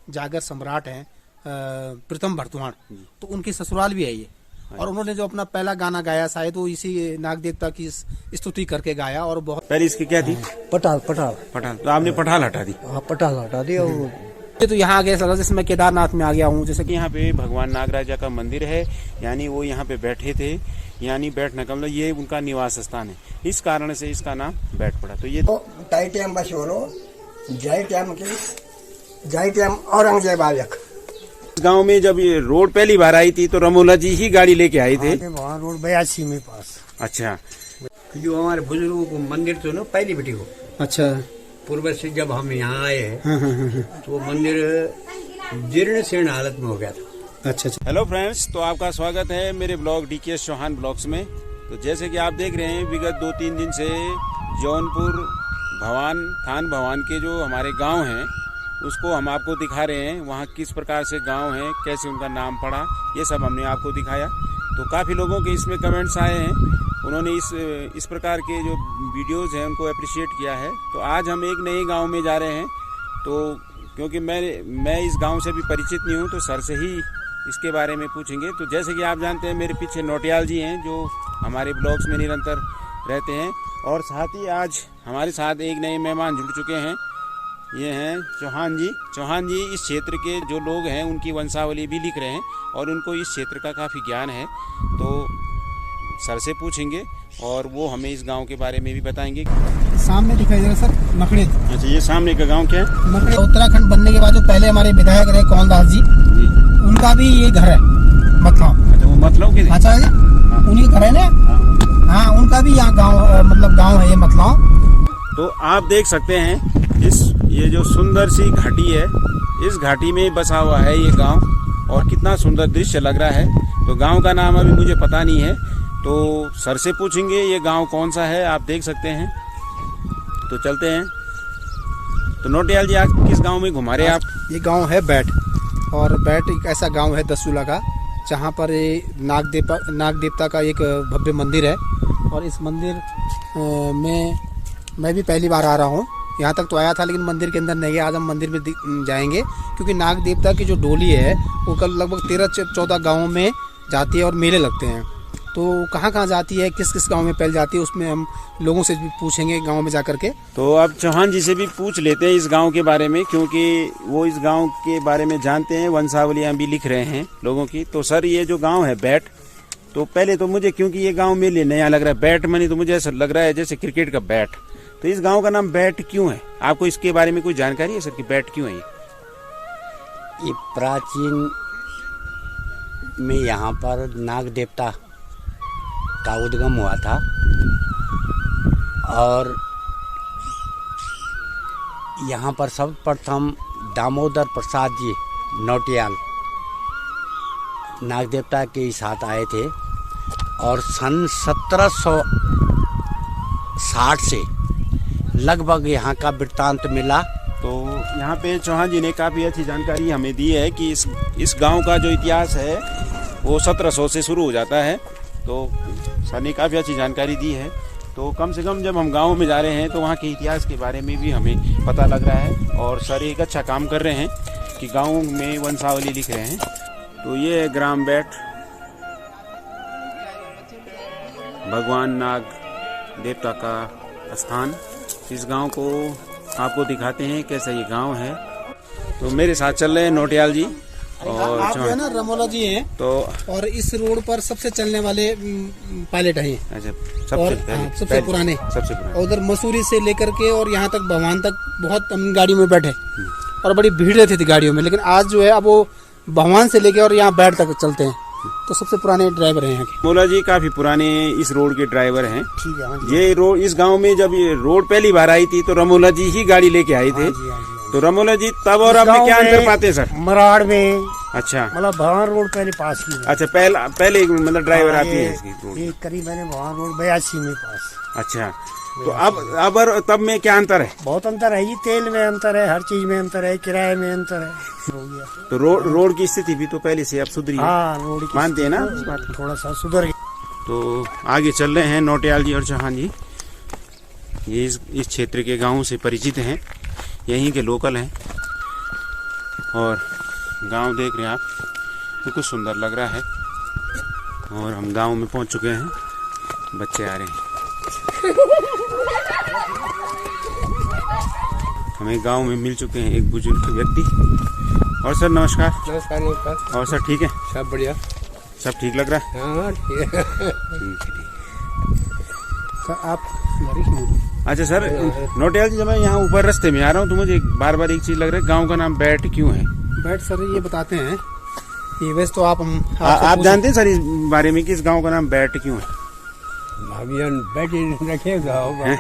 जागर सम्राट हैं प्रीतम भरतवाण, तो उनकी ससुराल भी है ये। और उन्होंने जो अपना पहला गाना गाया शायद वो इसी नाग देवता की स्तुति करके गाया। और बहुत पहले इसकी क्या थी? पटाल। तो आपने पठाल हटा दी? हाँ, पटाल हटा दी। और तो यहाँ आ गया सर, जैसे मैं केदारनाथ में आ गया हूँ। जैसे कि यहाँ पे भगवान नागराजा का मंदिर है, यानी वो यहाँ पे बैठे थे, यानी बैठने का मतलब ये उनका निवास स्थान है, इस कारण से इसका नाम बैठ पड़ा। तो ये टाइम टाइम बस जय टाइम औरंगजेब आयक। गांव में जब ये रोड पहली बार आई थी तो रमोला जी ही गाड़ी लेके आए थे। वहाँ रोड 82 में पास। अच्छा, जो हमारे बुजुर्गों को मंदिर तो ना पहली बेटी को, अच्छा, पूर्व से जब हम यहाँ आए हैं तो वो मंदिर जीर्ण शीर्ण हालत में हो गया था। अच्छा। हेलो फ्रेंड्स, तो आपका स्वागत है मेरे ब्लॉग DKS चौहान ब्लॉग्स में। तो जैसे कि आप देख रहे हैं, विगत 2-3 दिन से जौनपुर थान भवान के जो हमारे गांव हैं उसको हम आपको दिखा रहे हैं। वहाँ किस प्रकार से गांव है, कैसे उनका नाम पड़ा, ये सब हमने आपको दिखाया। तो काफ़ी लोगों के इसमें कमेंट्स आए हैं, उन्होंने इस प्रकार के जो वीडियोस हैं उनको अप्रिशिएट किया है। तो आज हम एक नए गांव में जा रहे हैं। तो क्योंकि मैं इस गांव से भी परिचित नहीं हूं, तो सर से ही इसके बारे में पूछेंगे। तो जैसे कि आप जानते हैं, मेरे पीछे नोटियाल जी हैं जो हमारे ब्लॉग्स में निरंतर रहते हैं। और साथ ही आज हमारे साथ एक नए मेहमान जुड़ चुके हैं, ये हैं चौहान जी। चौहान जी इस क्षेत्र के जो लोग हैं उनकी वंशावली भी लिख रहे हैं और उनको इस क्षेत्र का काफ़ी ज्ञान है। तो सर से पूछेंगे और वो हमें इस गांव के बारे में भी बताएंगे। सामने दिखाई दे रहा सर नखड़े। अच्छा, ये सामने का गांव क्या है? नखड़े उत्तराखंड बनने के बाद जो पहले हमारे विधायक रहे कौनदास जी, उनका भी ये घर है मतलब। अच्छा, वो मतलब के? अच्छा जी, उन्हीं घर है ना। हाँ, उनका भी यहाँ गाँव मतलब गाँव है ये मतलब। तो आप देख सकते हैं ये जो सुंदर सी घाटी है, इस घाटी में बसा हुआ है ये गांव, और कितना सुंदर दृश्य लग रहा है। तो गांव का नाम अभी मुझे पता नहीं है, तो सर से पूछेंगे ये गांव कौन सा है। आप देख सकते हैं, तो चलते हैं। तो नोटियाल जी, आज किस गांव में घुमा रहे हैं आप? ये गांव है बैठ, और बैठ एक ऐसा गांव है दसूला का जहां पर नाग देवता का एक भव्य मंदिर है। और इस मंदिर में मैं भी पहली बार आ रहा हूँ। यहाँ तक तो आया था लेकिन मंदिर के अंदर नहीं गया। आज हम मंदिर में जाएंगे, क्योंकि नाग देवता की जो डोली है वो कल लगभग 13-14 गाँवों में जाती है और मेले लगते हैं। तो कहाँ कहाँ जाती है, किस किस गांव में पहले जाती है, उसमें हम लोगों से भी पूछेंगे गांव में जाकर के। तो अब चौहान जी से भी पूछ लेते हैं इस गांव के बारे में, क्योंकि वो इस गांव के बारे में जानते हैं, वंशावलियाँ भी लिख रहे हैं लोगों की। तो सर, ये जो गाँव है बैठ, तो पहले तो मुझे, क्योंकि ये गाँव मेरे लिए नया लग रहा है, बैट मनी, तो मुझे ऐसा लग रहा है जैसे क्रिकेट का बैट। तो इस गांव का नाम बैट क्यों है? आपको इसके बारे में कोई जानकारी है सर कि बैट क्यों है? ये प्राचीन में यहाँ पर नाग देवता का उद्गम हुआ था, और यहाँ पर सर्वप्रथम दामोदर प्रसाद जी नौटियाल नाग देवता के साथ आए थे। और सन 1760 से लगभग यहाँ का वृत्तांत मिला। तो यहाँ पे चौहान जी ने काफ़ी अच्छी जानकारी हमें दी है कि इस गांव का जो इतिहास है वो 1700 से शुरू हो जाता है। तो सर ने काफ़ी अच्छी जानकारी दी है। तो कम से कम जब हम गांव में जा रहे हैं तो वहाँ के इतिहास के बारे में भी हमें पता लग रहा है। और सर एक अच्छा काम कर रहे हैं कि गाँव में वंशावली लिख रहे हैं। तो ये है ग्राम बैठ, भगवान नाग देवता का स्थान। इस गांव को आपको दिखाते हैं कैसा ये गांव है। तो मेरे साथ चल रहे हैं नोटियाल जी और आप जो है ना रमोला जी हैं। तो और इस रोड पर सबसे चलने वाले पायलट हैं। अच्छा, सबसे पुराने। उधर मसूरी से लेकर के और यहाँ तक भवान तक बहुत हम गाड़ियों में बैठे और बड़ी भीड़ रहती थी गाड़ियों में। लेकिन आज जो है अब वो भवान से लेकर और यहाँ बैठ तक चलते हैं। तो सबसे पुराने ड्राइवर हैं यहाँ के। मोला जी काफी पुराने इस रोड के ड्राइवर हैं। ठीक है। ये रोड, इस गांव में जब ये रोड पहली बार आई थी तो रमोला जी ही गाड़ी लेके आए थे। तो रमोला जी तब और अब में क्या अंतर पाते सर? मराड़ में। अच्छा, मतलब भवान रोड पहले पास की। अच्छा, पहले मतलब ड्राइवर आती है इसकी रोड। ये करीब मैंने भवान रोड 82 में पास। अच्छा, तो अब और तब में क्या अंतर है? बहुत अंतर है, ये तेल में अंतर है, हर चीज में अंतर है, किराए में अंतर है, हो गया। तो रोड की स्थिति भी तो पहले से अब सुधरी है। हाँ, रोड मानते हैं ना? थोड़ा सा सुधर गया। तो आगे चल रहे हैं नोटियाल जी और चौहान जी। ये इस क्षेत्र के गाँव से परिचित हैं, यहीं के लोकल हैं। और गांव देख रहे हैं आप, बिल्कुल सुंदर लग रहा है। और हम गांव में पहुंच चुके हैं, बच्चे आ रहे हैं। हमें गांव में मिल चुके हैं एक बुजुर्ग व्यक्ति। और सर नमस्कार। नमस्कार नमस्कार। और सर ठीक है? सब बढ़िया। सब ठीक लग रहा है? हाँ ठीक है। सर आप अच्छा सर, नोटियाल जी, जब मैं यहाँ ऊपर रास्ते में आ रहा हूँ तो मुझे बार बार एक चीज लग रहा है, गांव का नाम बैट क्यों है? बैठ सर ये बताते हैं कि वैसे तो आप आप जानते हैं सर इस बारे में कि इस गांव का नाम बैट क्यों है? भाभियन बैठी रखेगा होगा,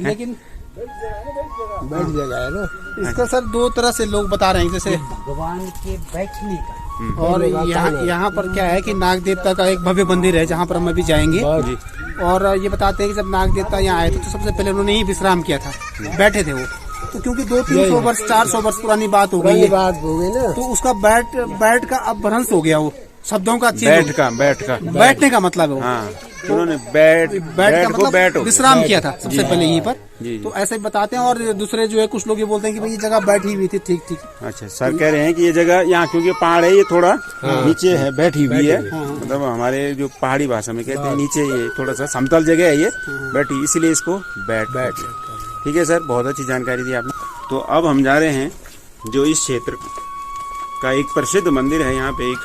लेकिन बैठ जगह है ना। इसका सर दो तरह से लोग बता रहे हैं, जैसे भगवान के बैठने का। और यहाँ पर क्या है कि नाग देवता का एक भव्य मंदिर है जहाँ पर हम अभी जाएंगे। जी। और ये बताते हैं कि जब नाग देवता यहाँ आए थे तो सबसे पहले उन्होंने ही विश्राम किया था, बैठे थे वो। तो क्योंकि 200-300 वर्ष 400 वर्ष पुरानी बात हो गई है, बात हो गई ना, तो उसका बैठ का अपभ्रंश हो गया, वो शब्दों का बैठ का बैठने का मतलब है वो। हाँ, उन्होंने बैठ का को बैठ मतलब हो विश्राम किया था सबसे पहले यहीं पर। जी। तो ऐसे ही बताते हैं। और दूसरे जो है कुछ लोग ये बोलते हैं कि भाई ये जगह बैठी हुई थी। ठीक ठीक। अच्छा, सर कह रहे हैं कि ये जगह यहाँ क्योंकि पहाड़ है, ये थोड़ा नीचे है, बैठी हुई है। मतलब हमारे जो पहाड़ी भाषा में कहते हैं नीचे, ये थोड़ा सा समतल जगह है ये बैठी, इसीलिए इसको बैठ। ठीक है सर, बहुत अच्छी जानकारी दी आपने। तो अब हम जा रहे हैं जो इस क्षेत्र का एक प्रसिद्ध मंदिर है, यहाँ पे एक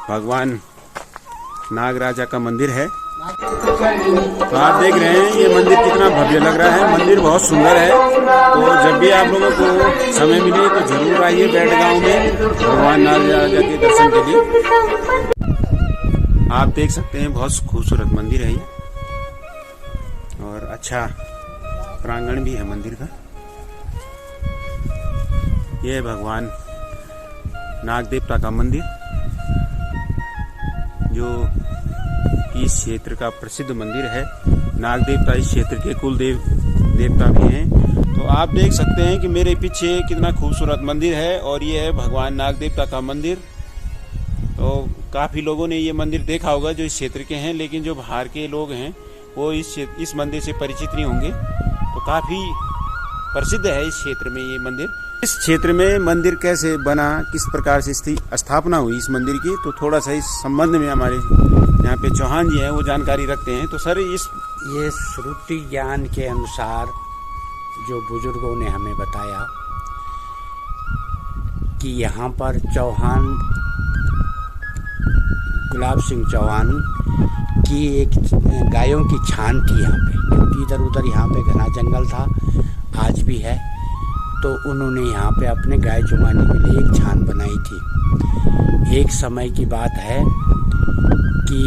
भगवान नागराजा का मंदिर है। तो आप देख रहे हैं ये मंदिर कितना भव्य लग रहा है, मंदिर बहुत सुंदर है। तो जब भी आप लोगों को समय मिले तो जरूर आइए बैठ गांव में भगवान नागराजा के दर्शन के लिए। आप देख सकते हैं बहुत खूबसूरत मंदिर है ये, और अच्छा प्रांगण भी है मंदिर का। ये है भगवान नाग देवता का मंदिर, जो इस क्षेत्र का प्रसिद्ध मंदिर है। नाग देवता इस क्षेत्र के कुल देवता भी हैं। तो आप देख सकते हैं कि मेरे पीछे कितना खूबसूरत मंदिर है, और ये है भगवान नाग देवता का मंदिर। तो काफ़ी लोगों ने ये मंदिर देखा होगा जो इस क्षेत्र के हैं, लेकिन जो बाहर के लोग हैं वो इस मंदिर से परिचित नहीं होंगे। तो काफ़ी प्रसिद्ध है इस क्षेत्र में ये मंदिर। इस क्षेत्र में मंदिर कैसे बना, किस प्रकार से इसकी स्थापना हुई इस मंदिर की, तो थोड़ा सा इस संबंध में हमारे यहाँ पे चौहान जी हैं, वो जानकारी रखते हैं। तो सर ये श्रुति ज्ञान के अनुसार जो बुजुर्गों ने हमें बताया कि यहाँ पर चौहान, गुलाब सिंह चौहान की एक गायों की छान थी यहाँ पे, क्योंकि इधर उधर यहाँ पे घना जंगल था, आज भी है। तो उन्होंने यहाँ पे अपने गाय चुमाने के लिए एक छान बनाई थी। एक समय की बात है कि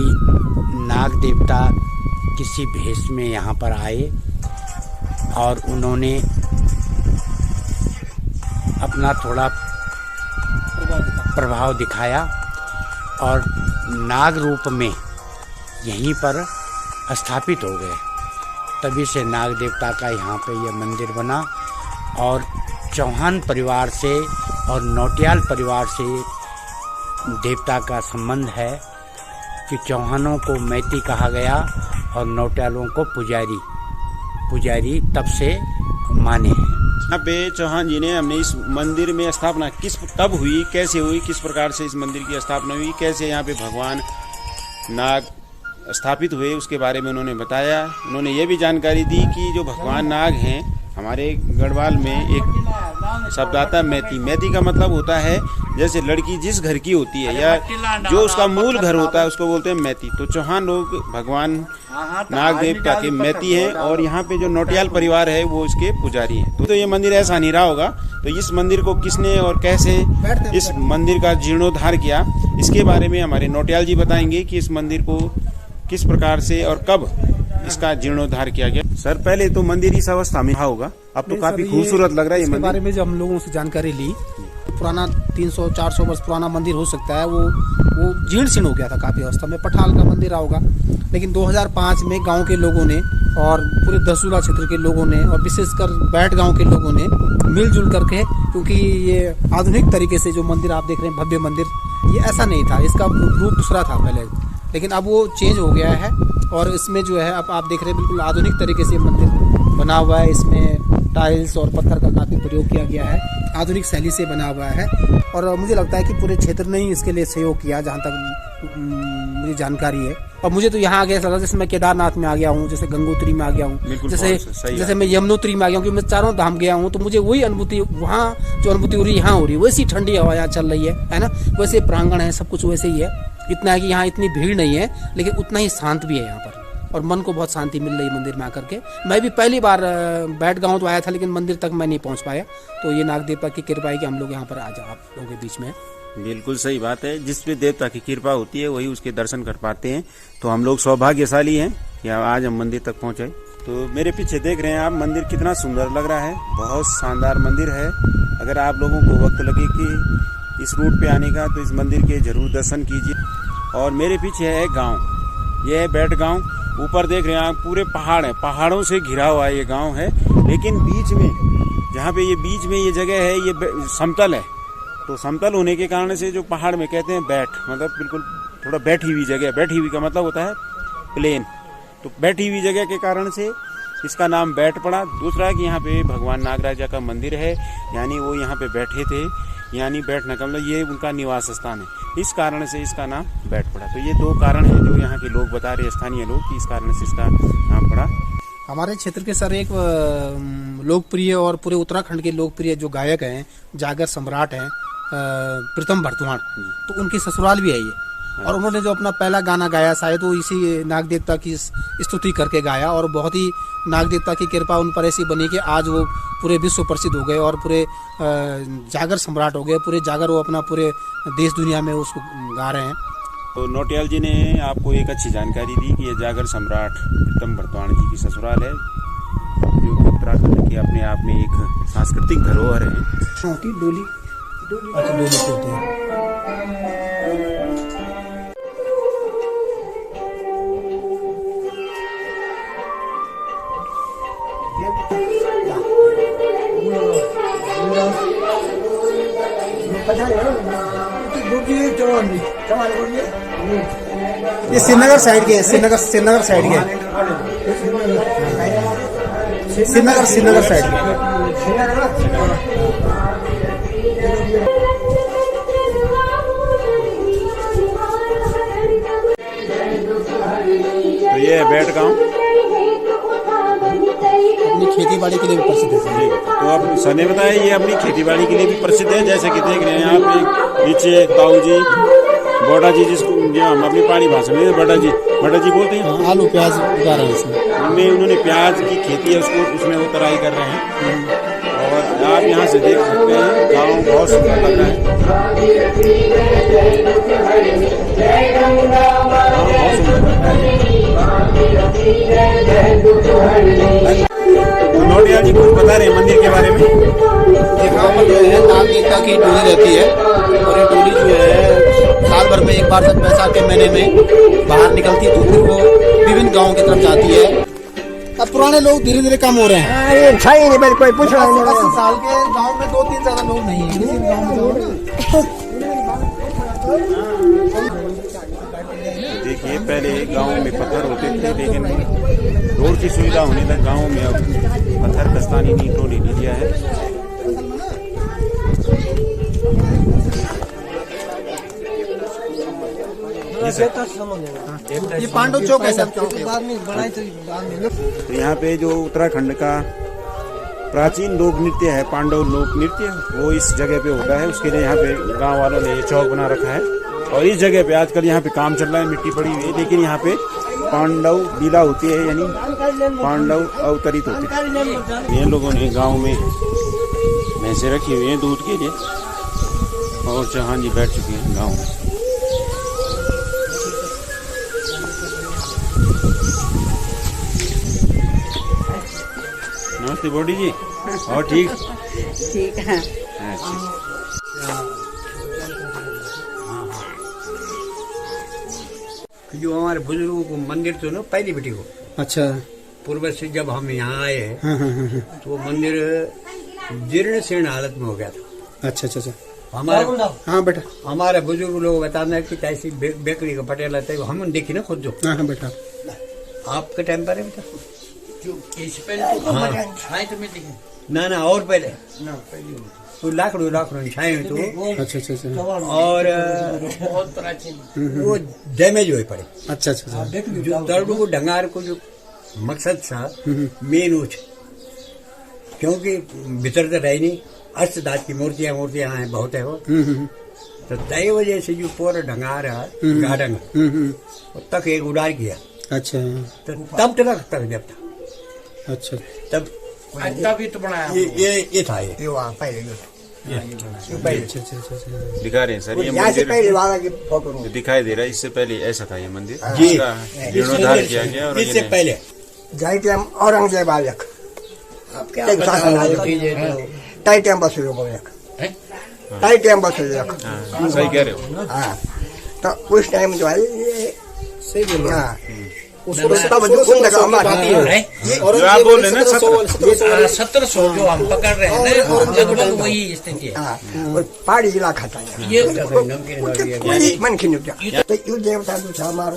नाग देवता किसी भेष में यहाँ पर आए और उन्होंने अपना थोड़ा प्रभाव दिखाया और नाग रूप में यहीं पर स्थापित हो गए। तभी से नाग देवता का यहाँ पे यह मंदिर बना। और चौहान परिवार से और नौटियाल परिवार से देवता का संबंध है कि चौहानों को मैती कहा गया और नौटियालों को पुजारी तब से माने हैं। यहाँ पे चौहान जी ने हमने इस मंदिर में स्थापना कब हुई, कैसे हुई, किस प्रकार से इस मंदिर की स्थापना हुई, कैसे यहाँ पे भगवान नाग स्थापित हुए, उसके बारे में उन्होंने बताया। उन्होंने ये भी जानकारी दी कि जो भगवान नाग हैं, हमारे गढ़वाल में एक शब्द आता है मैती। मैती का मतलब होता है जैसे लड़की जिस घर की होती है या जो उसका मूल घर होता है उसको बोलते हैं मैती। तो चौहान लोग भगवान नाग देवता के मैती हैं, और यहाँ पे जो नौटियाल परिवार है वो इसके पुजारी हैं। तो ये मंदिर ऐसा नहीं रहा होगा। तो इस मंदिर को किसने और कैसे इस मंदिर का जीर्णोद्धार किया, इसके बारे में हमारे नौटियाल जी बताएंगे कि इस मंदिर को किस प्रकार से और कब इसका जीर्णोद्धार किया गया। सर पहले तो मंदिर इस अवस्था में होगा, अब तो काफी खूबसूरत लग रहा है ये मंदिर। बारे में जब हम लोगों से जानकारी ली, पुराना 300-400 वर्ष पुराना मंदिर हो सकता है, वो जीर्ण शीर्ण हो गया था काफी अवस्था में, पठाल का मंदिर होगा। लेकिन 2005 में गांव के लोगों ने और पूरे दसूला क्षेत्र के लोगों ने और विशेषकर बैठ गांव के लोगों ने मिलजुल करके, क्योंकि ये आधुनिक तरीके से जो मंदिर आप देख रहे हैं भव्य मंदिर, ये ऐसा नहीं था, इसका रूप दूसरा था पहले, लेकिन अब वो चेंज हो गया है। और इसमें जो है अब आप देख रहे हैं बिल्कुल आधुनिक तरीके से मंदिर बना हुआ है। इसमें टाइल्स और पत्थर का काफ़ी प्रयोग किया गया है। आधुनिक शैली से बना हुआ है। और मुझे लगता है कि पूरे क्षेत्र ने ही इसके लिए सहयोग किया, जहाँ तक मुझे जानकारी है। और मुझे तो यहाँ आ गया ऐसा लगा जैसे मैं केदारनाथ में आ गया हूँ, जैसे गंगोत्री में आ गया हूँ, जैसे मैं यमुनोत्री में आ गया हूँ, कि मैं चारों धाम गया हूँ। तो मुझे वही अनुभूति वहाँ जो अनुभूति हो रही है यहाँ हो रही है। वैसी ठंडी हवा यहाँ चल रही है ना, वैसे प्रांगण है, सब कुछ वैसे ही है। इतना है कि यहाँ इतनी भीड़ नहीं है, लेकिन उतना ही शांत भी है यहाँ पर, और मन को बहुत शांति मिल रही है मंदिर में आकर के। मैं भी पहली बार बैठ गाँव तो आया था, लेकिन मंदिर तक मैं नहीं पहुँच पाया। तो ये नाग देवता की कृपा है कि हम लोग यहाँ पर आज आप लोगों के बीच में। बिल्कुल सही बात है, जिस पे देवता की कृपा होती है वही उसके दर्शन कर पाते हैं। तो हम लोग सौभाग्यशाली हैं कि आज हम मंदिर तक पहुंचे। तो मेरे पीछे देख रहे हैं आप, मंदिर कितना सुंदर लग रहा है, बहुत शानदार मंदिर है। अगर आप लोगों को वक्त लगे कि इस रूट पे आने का, तो इस मंदिर के जरूर दर्शन कीजिए। और मेरे पीछे है गाँव, यह है बैठ गाँव। ऊपर देख रहे हैं आप, पूरे पहाड़ है, पहाड़ों से घिरा हुआ ये गाँव है। लेकिन बीच में, जहाँ पे ये बीच में ये जगह है, ये समतल है। तो समतल होने के कारण से जो पहाड़ में कहते हैं बैठ, मतलब बिल्कुल थोड़ा बैठी हुई जगह। बैठी हुई का मतलब होता है प्लेन। तो बैठी हुई जगह के कारण से इसका नाम बैठ पड़ा। दूसरा है कि यहाँ पे भगवान नागराजा का मंदिर है, यानी वो यहाँ पे बैठे थे, यानी बैठने का मतलब ये उनका निवास स्थान है। इस कारण से इसका नाम बैठ पड़ा। तो ये दो कारण है जो यहाँ के लोग बता रहे हैं, स्थानीय लोग, कि इस कारण से इसका नाम पड़ा। हमारे क्षेत्र के सर एक लोकप्रिय और पूरे उत्तराखंड के लोकप्रिय जो गायक हैं, जागर सम्राट हैं, प्रीतम भरतवाण, तो उनकी ससुराल भी है ये। और उन्होंने जो अपना पहला गाना गाया, शायद वो इसी नाग देवता की स्तुति करके गाया। और बहुत ही नाग देवता की कृपा उन पर ऐसी बनी कि आज वो पूरे विश्व प्रसिद्ध हो गए और पूरे जागर सम्राट हो गए। पूरे जागर वो अपना पूरे देश दुनिया में उसको गा रहे हैं। तो नौटियाल जी ने आपको एक अच्छी जानकारी दी कि ये जागर सम्राट प्रीतम भरतवाण जी की ससुराल है, जो उत्तराखंड के अपने आप में एक सांस्कृतिक धरोहर है। डोली अच्छा डोली चलती है। ये श्रीनगर साइड के, श्रीनगर साइड के, श्रीनगर साइड के। तो ये है बैठ गाँव, अपनी खेती बाड़ी के लिए भी प्रसिद्ध है। तो अब सर ने बताया ये अपनी खेती बाड़ी के लिए भी प्रसिद्ध है। जैसे कि देख रहे हैं आप, नीचे ताऊ जी, बोडा जी, जिसको जो हम अपनी पहाड़ी भाषा में बड़ा जी बोलते हैं। आलू प्याज उगा रहे हैं इसमें। उन्होंने प्याज की खेती है, उसमें वो तराई कर रहे हैं। और आप यहाँ से देख सकते हैं गाँव बहुत सुंदर लग रहा है, बहुत सुंदर लग रहा है। नोटिया जी कुछ बता रहे हैं मंदिर के बारे में। यहाँ पर जो है नाग देवता की डोली रहती है, और ये डोली जो है साल भर में एक बार तक बैसाख के महीने में बाहर निकलती है, तो फिर वो विभिन्न गाँव की तरफ जाती है। अब पुराने लोग धीरे धीरे कम हो रहे हैं। ये सही नहीं, मेरे कोई पूछ रहा 80 साल के गाँव में 2-3 ज्यादा लोग नहीं है। किसी गाँव में देखिए, पहले गांव में पत्थर होते थे, लेकिन रोड की सुविधा होने तक गांव में अब पत्थर कस्तानी ईंटों ने ले लिया है। ये पांडव चौक है सर। तो यहाँ पे जो उत्तराखंड का प्राचीन लोक नृत्य है, पांडव लोक नृत्य, वो इस जगह पे होता है। उसके लिए यहाँ पे गांव वालों ने ये चौक बना रखा है। और इस जगह पे आजकल यहाँ पे काम चल रहा है, मिट्टी पड़ी हुई है, लेकिन यहाँ पे पांडव लीला होती है, यानी पांडव अवतरित होते हैं। ये लोगों ने गांव में भैंसे रखी हुई हैं दूध के लिए, और चौहान जी बैठ चुके हैं गांव में। नमस्ते बॉडी जी, और ठीक है। जो हमारे बुजुर्गों को मंदिर तो ना पहली बेटी को, अच्छा, पूर्व से जब हम यहाँ आए हैं तो वो मंदिर जीर्ण शीर्ण हालत में हो गया था। अच्छा। हमारे हाँ बेटा, हमारे बुजुर्ग लोग बताना है कि कैसी बेकरी का पटेल आता है, हम देखी ना खुद जो। हाँ बेटा, आपके टाइम पर है बेटा, जो इससे पहले तो हाँ। तो मैं देखी ना और पहले वो लाकड़ों छाए हुए थे अच्छा अच्छा अच्छा और वो डैमेज हुए पड़े। अच्छा अच्छा जो दर्द को ढंगार को जो मकसद था मेन वो क्योंकि भीतर तो रही नहीं अष्टदास की मूर्तियां हैं बहुत है वो तो तय वजह से जो पूरा ढंगार है गार्डन तक एक उड़ार किया। अच्छा तो तब तक जब था अच्छा तब तभी तो बनाया ये था ये वहाँ पहले अच्छा अच्छा अच्छा दिखा रहे हैं सर ये यहाँ से मंदिर पहले वाला की फोटो जो दिखाई दे रहा है इससे पहले ऐसा था ये मंदिर जी इसका जीर्णोद्धार किया गया और इससे ये पहले जाए टाइम औरंगजेब आयक एक शासन आयक टाई टाइम बस टाई टाइम बस सही कह रहे हो। हाँ तो उस टाइम जो है ये सही बोल रहा तब जो कुंड का हमारा जो आप बोल रहे हैं ना 1700 जो हम पकड़ रहे हैं ना लगभग वही स्थिति है। हाँ और पहाड़ी इलाका था ये कोई मन खिन तो यू देवता जो था हमारो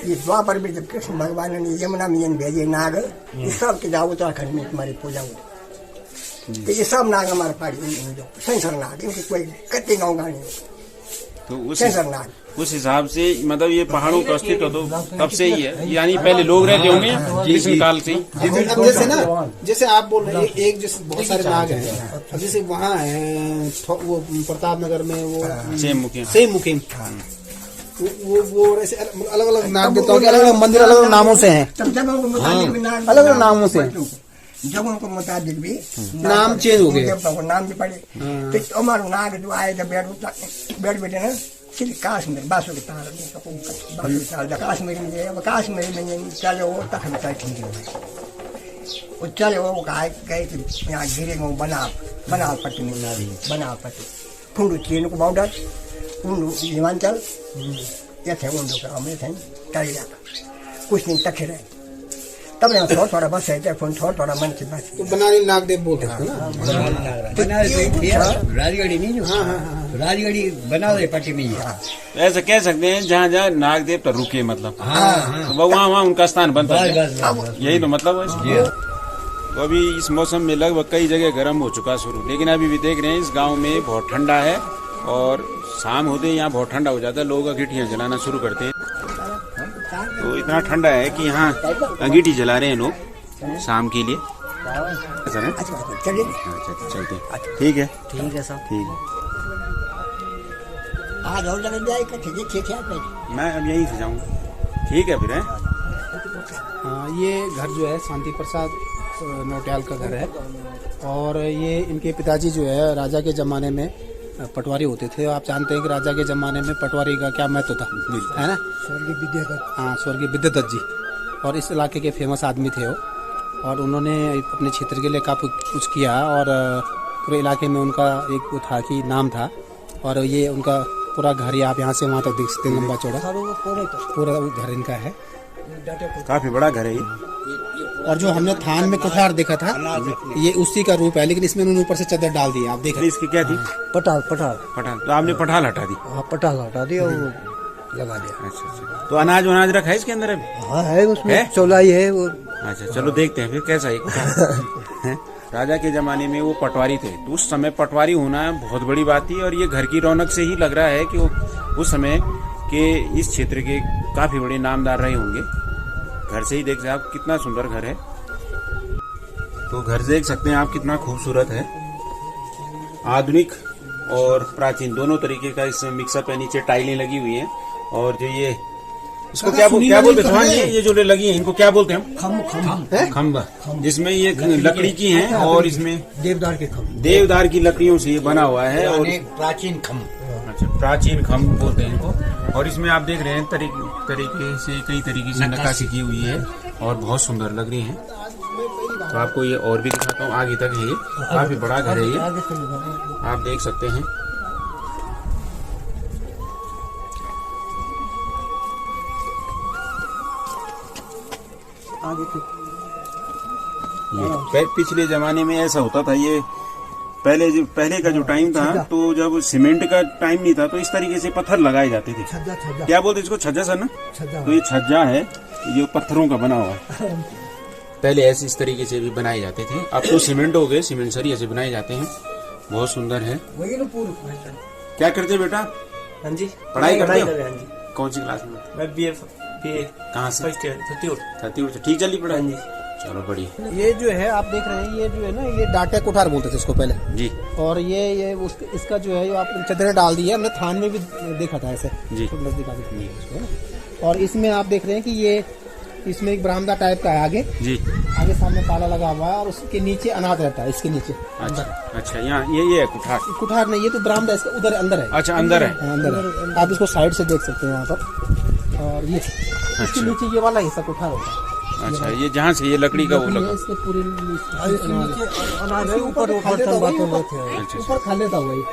ये द्वापर में जब कृष्ण भगवान ने यमुना में भेजे नाग ये सब के जाओ उत्तराखंड में तुम्हारी पूजा होती तो ये सब नाग हमारे पहाड़ी जो संसर नाग इनकी कोई कत्ती गाँव गाने तो संसर नाग उस हिसाब से मतलब ये पहाड़ों का अस्तित्व तो तब से ही है यानी पहले लोग रहते होंगे कृष्ण काल से ही। अब जैसे ना जैसे आप बोल रहे हैं एक जैसे बहुत सारे नाग हैं अब जैसे वहाँ है वो प्रताप नगर में वो सेम मुखिम वो ऐसे अलग अलग नाग देवताओं के अलग अलग मंदिर अलग अलग नामों से हैं तब जब उनको मुताबिक भी नाग अलग अलग नामों से जब उनको मुताबिक भी नाम चेंज हो गए देवताओं को नाम भी पड़े तो हमारे नाग जो आए थे बैठ बैठे ना सिर्फ काश्मीर बासु के तार काश्मीर में काश्मीर में चले वो तक हम ठीक है वो चले वो गए यहाँ गिरे वो बनाल पट्टी में बनाल पट्टी फुंडू चीन को बॉर्डर फुंडू हिमाचल ये थे उन लोग हमें थे टाई कुछ दिन तक रहे तब यहाँ थोड़ा बस है थोड़ा मन की बात तो बनानी नागदेव बोलते हैं ना राजगढ़ी नहीं जो राजगढ़ी बना रहे पट्टी में ऐसा कह सकते हैं जहाँ जहाँ नागदेव तो रुके मतलब तो वहाँ उनका स्थान बनता है यही तो मतलब है। तो अभी इस मौसम में लगभग कई जगह गर्म हो चुका शुरू लेकिन अभी भी देख रहे हैं इस गांव में बहुत ठंडा है और शाम होते ही यहाँ बहुत ठंडा हो जाता है लोग अंगीठियाँ जलाना शुरू करते हैं। तो इतना ठंडा है कि यहाँ अंगीठी जला रहे हैं लोग शाम के लिए ऐसा है। चलते हैं ठीक है सर ठीक है आज और जगह जाए ठीक है मैं अब यहीं से जाऊँगा ठीक है फिर है। हाँ ये घर जो है शांति प्रसाद नौटियाल का घर है और ये इनके पिताजी जो है राजा के ज़माने में पटवारी होते थे। आप जानते हैं कि राजा के ज़माने में पटवारी का क्या महत्व था है ना स्वर्गीय विद्यादत्त हाँ स्वर्गीय विद्यादत्त जी और इस इलाके के फेमस आदमी थे वो और उन्होंने अपने क्षेत्र के लिए काफ़ी कुछ किया और पूरे इलाके में उनका एक वो था कि नाम था और ये उनका पूरा घर ही आप यहाँ से वहाँ तक देख सकते हैं लंबा चौड़ा पूरा घर इनका है काफी बड़ा घर है ये और जो हमने थान में कुठार देखा था ये उसी का रूप है लेकिन इसमें उन्होंने ऊपर से चादर डाल दी आप देख रहे हैं। इसकी क्या थी पटाल तो आपने पठाल हटा दी। हाँ पटाल हटा दिया वो लगा दिया। अच्छा तो अनाज रखा है इसके अंदर अभी हाँ है उसमें चौलाई है वो। अच्छा चलो देखते हैं फिर कैसा है। राजा के जमाने में वो पटवारी थे तो उस समय पटवारी होना बहुत बड़ी बात थी और ये घर की रौनक से ही लग रहा है कि वो उस समय के इस क्षेत्र के काफी बड़े नामदार रहे होंगे। घर से ही देख सकते आप कितना सुंदर घर है तो घर से देख सकते हैं आप कितना खूबसूरत है आधुनिक और प्राचीन दोनों तरीके का इसमें मिक्सअप है। नीचे टाइलें लगी हुई हैं और जो ये इसको क्या बोलते हैं ये जो लगी है इनको क्या बोलते हैं खम्बा जिसमें ये लकड़ी की हैं और इसमें देवदार की लकड़ियों से ये बना हुआ है और प्राचीन खम्भ। अच्छा प्राचीन खम्भ बोलते हैं इनको और इसमें आप देख रहे हैं तरीके से कई तरीके से नक्काशी की हुई है और बहुत सुंदर लग रही है। तो आपको ये और भी दिखाता हूँ आगे तक है ये काफी बड़ा घर है ये आप देख सकते हैं। ये पिछले जमाने में ऐसा होता था ये पहले का जो टाइम था तो जब सीमेंट का टाइम नहीं था तो इस तरीके से पत्थर लगाए जाते थे। क्या बोलते इसको छज्जा सर ना तो ये छज्जा है ये पत्थरों का बना हुआ है। पहले ऐसे इस तरीके से भी बनाए जाते थे अब तो सीमेंट हो गए सीमेंट सरिये से बनाए जाते हैं बहुत सुंदर है। वही ना पूरा। क्या करते हो बेटा? हाँ जी, पढ़ाई करते हो? कर रहे हैं। हाँ जी, कौन सी क्लास में? मैं बीए कहाँ से? First year Chhattisgarh. छत्तीसगढ़ से। ठीक चली हाँ पढ़ाई? जी। चलो बढ़िया। ये जो है आप देख रहे हैं, ये जो है ना, ये डाटे कुठार बोलते थे इसको पहले। जी और ये इसका जो है, ये आपने चदरें डाल दी है, हमने थान में भी देखा था ऐसे। जी। तो नजदीक आके देखिए इसको, है ना। और इसमें आप देख रहे हैं कि ये इसमें एक बरामदा टाइप का है आगे जी। आगे सामने ताला लगा हुआ है, और उसके नीचे अनाज रहता है, इसके नीचे। अच्छा अच्छा, यहाँ ये है कुठार। कुठार नहीं, ये तो बरामदा इसका उधर अंदर है। अच्छा अंदर है। हाँ, अंदर है। आप इसको साइड से देख सकते हैं यहाँ पर। और ये इसके नीचे ये वाला हिस्सा कुठार होता है। अच्छा, ये जहाँ से ये लकड़ी का वो लगा। इसके पूरी अनाज ऊपर ऊपर खा लेता हुआ ये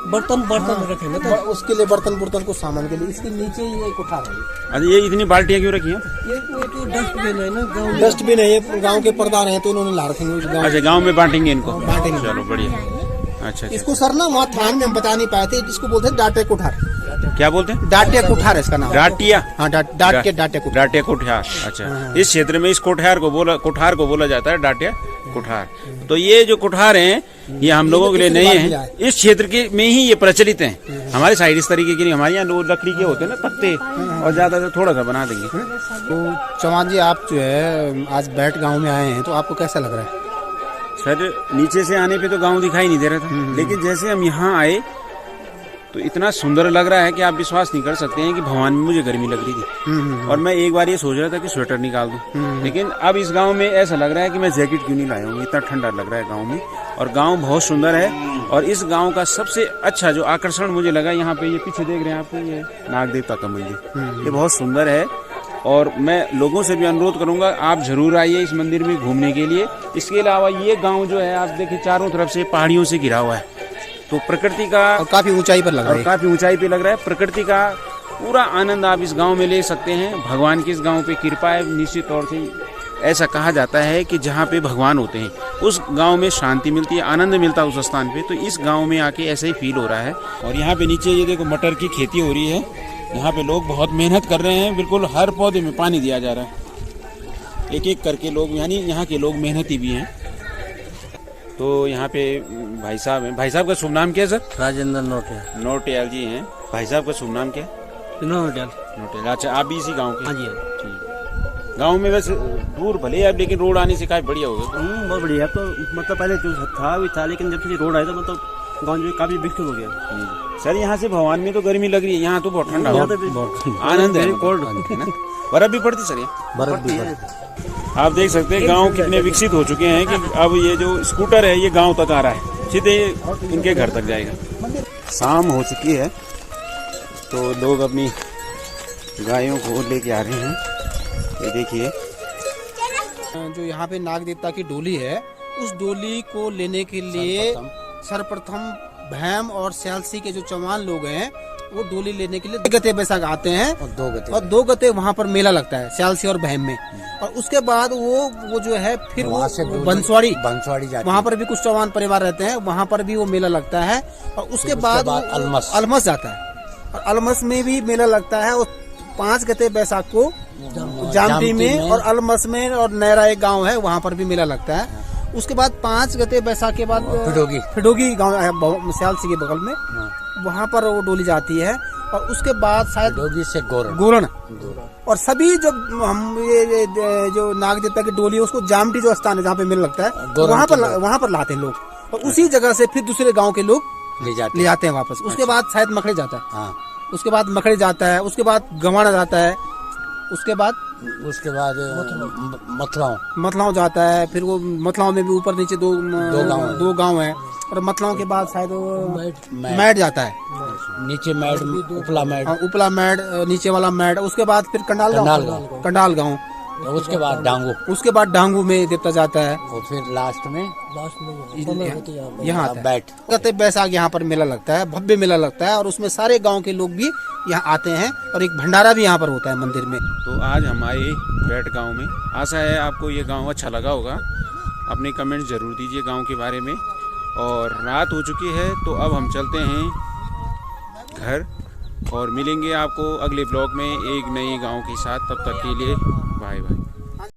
बर्तन रखे ना, तो उसके लिए बर्तन को सामान के लिए इसके नीचे ही ये कुठार है। अच्छा, ये इतनी बाल्टियाँ क्यों रखी हैं? ये तो डस्टबिन है ना गाँव में। डस्टबिन है, ये गांव के प्रधान है तो इन्होंने ला रखेंगे गाँव। अच्छा, गांव में बांटेंगे इनको। बांटेंगे। चलो बढ़िया। अच्छा अच्छा। इसको सर ना वहाँ थान में हम बता नहीं पाए थे, इसको बोलते हैं डाटे कुठार। क्या बोलते हैं? डाटिया कुठार है इसका नाम। डाटिया। हाँ, डाटिया कुठार। डाटिया कोठार। अच्छा, इस क्षेत्र में इस कुठार को बोला जाता है डाटिया कुठार। तो ये जो कुठार हैं, ये हम लोगों के लिए नहीं है, इस क्षेत्र के में ही ये प्रचलित हैं। हमारे साइड इस तरीके के नहीं, हमारे यहाँ लकड़ी के होते हैं ना तख्ते, और ज्यादा से थोड़ा सा बना देंगे। तो चौहान जी, आप जो है आज बैठ गाँव में आए हैं, तो आपको कैसा लग रहा है? सर, नीचे से आने पे तो गांव दिखाई नहीं दे रहा था, लेकिन जैसे हम यहाँ आए तो इतना सुंदर लग रहा है कि आप विश्वास नहीं कर सकते हैं कि भगवान में मुझे गर्मी लग रही थी। और मैं एक बार ये सोच रहा था कि स्वेटर निकाल दूं, लेकिन अब इस गांव में ऐसा लग रहा है कि मैं जैकेट क्यों नहीं लाया हूँ, इतना ठंडा लग रहा है गांव में। और गांव बहुत सुंदर है। और इस गांव का सबसे अच्छा जो आकर्षण मुझे लगा, यहाँ पे ये पीछे देख रहे हैं आप, ये नाग देवता का मंदिर, ये बहुत सुंदर है। और मैं लोगों से भी अनुरोध करूंगा, आप जरूर आइए इस मंदिर में घूमने के लिए। इसके अलावा ये गांव जो है, आप देखिए चारों तरफ से पहाड़ियों से घिरा हुआ है, तो प्रकृति का काफी ऊंचाई पर लग रहा है। काफी ऊंचाई पे लग रहा है। प्रकृति का पूरा आनंद आप इस गांव में ले सकते हैं। भगवान की इस गांव पे कृपा है। निश्चित तौर से ऐसा कहा जाता है कि जहाँ पे भगवान होते हैं उस गांव में शांति मिलती है, आनंद मिलता है उस स्थान पे। तो इस गांव में आके ऐसे ही फील हो रहा है। और यहाँ पे नीचे ये देखो मटर की खेती हो रही है। यहाँ पे लोग बहुत मेहनत कर रहे हैं, बिल्कुल हर पौधे में पानी दिया जा रहा है, एक एक करके लोग, यानी यहाँ के लोग मेहनती भी हैं। तो यहाँ पे भाई साहब हैं। भाई साहब का शुभ नाम क्या है सर? राजेंद्र नोटियाल। नोटियाल जी हैं। भाई साहब का शुभ नाम क्या है? नोटियाल। अच्छा, आप भी इसी गांव के? हाँ जी। ठीक। गांव में वैसे दूर भले है, लेकिन रोड आने से काफी बढ़िया हो गया। बहुत बढ़िया। तो मतलब पहले जो था भी था, लेकिन जब से रोड आया तो मतलब गाँव जो काफी विकसित हो गया। सर, यहाँ से भगवान में तो गर्मी लग रही है, यहाँ तो बहुत ठंडा यहाँ हो, तो आनंद है। कोल्ड है ना? बर्फ भी पड़ती सर यहाँ? बर्फ भी पड़ती। आप देख सकते हैं गांव कितने विकसित हो चुके हैं कि अब ये जो स्कूटर है ये गांव तक आ रहा है, सीधे इनके घर तक जाएगा। शाम हो चुकी है तो लोग अपनी गायों को लेके आ रहे हैं। ये देखिए, जो यहाँ पे नाग देवता की डोली है, उस डोली को लेने के लिए सर्वप्रथम भैम और स्यालसी के जो चौहान लोग हैं, वो डोली लेने के लिए गते बैसाख आते हैं। और दो गते वहाँ पर मेला लगता है स्यालसी और भैम में। और उसके बाद वो जो है फिर वो बंसवाड़ी जाती वहाँ पर भी कुछ चौहान परिवार रहते हैं, वहाँ पर भी वो मेला लगता है। और उसके बाद अलमस जाता है, और अलमस में भी मेला लगता है। और 5 गते बैसाख को जामटी में और अलमस में और नैरा एक गाँव है, वहाँ पर भी मेला लगता है। उसके बाद 5 गते बैसाख के बाद फिडोगी गाँव है स्यालसी के बगल में, वहाँ पर वो डोली जाती है। और उसके बाद शायद से गोरण। और सभी जब हम ये जो नाग देवता की डोली है, उसको जामटी जो स्थान है जहाँ पे मेला लगता है, वहाँ पर लाते हैं लोग। और उसी जगह से फिर दूसरे गांव के लोग ले जाते हैं वापस। उसके बाद शायद मखड़े जाता है। उसके बाद मखड़े जाता है, उसके बाद गंवाड़ा जाता है, उसके बाद मतलाव जाता है। फिर वो मतलाव में भी ऊपर नीचे दो गांव है। और मतलाव के बाद शायद मैड जाता है, नीचे मैड, उपला मैड, नीचे वाला मैड। उसके बाद फिर कंडाल गांव। उसके बाद डांगू में देवता जाता है। और फिर लास्ट में यहाँ गते बैसाख यहाँ पर मेला लगता है, भव्य मेला लगता है। और उसमें सारे गांव के लोग भी यहाँ आते हैं, और एक भंडारा भी यहाँ पर होता है मंदिर में। तो आज हम आए बैठ गांव में। आशा है आपको ये गांव अच्छा लगा होगा। अपने कमेंट जरूर दीजिए गांव के बारे में। और रात हो चुकी है तो अब हम चलते हैं घर, और मिलेंगे आपको अगले ब्लॉग में एक नए गांव के साथ। तब तक के लिए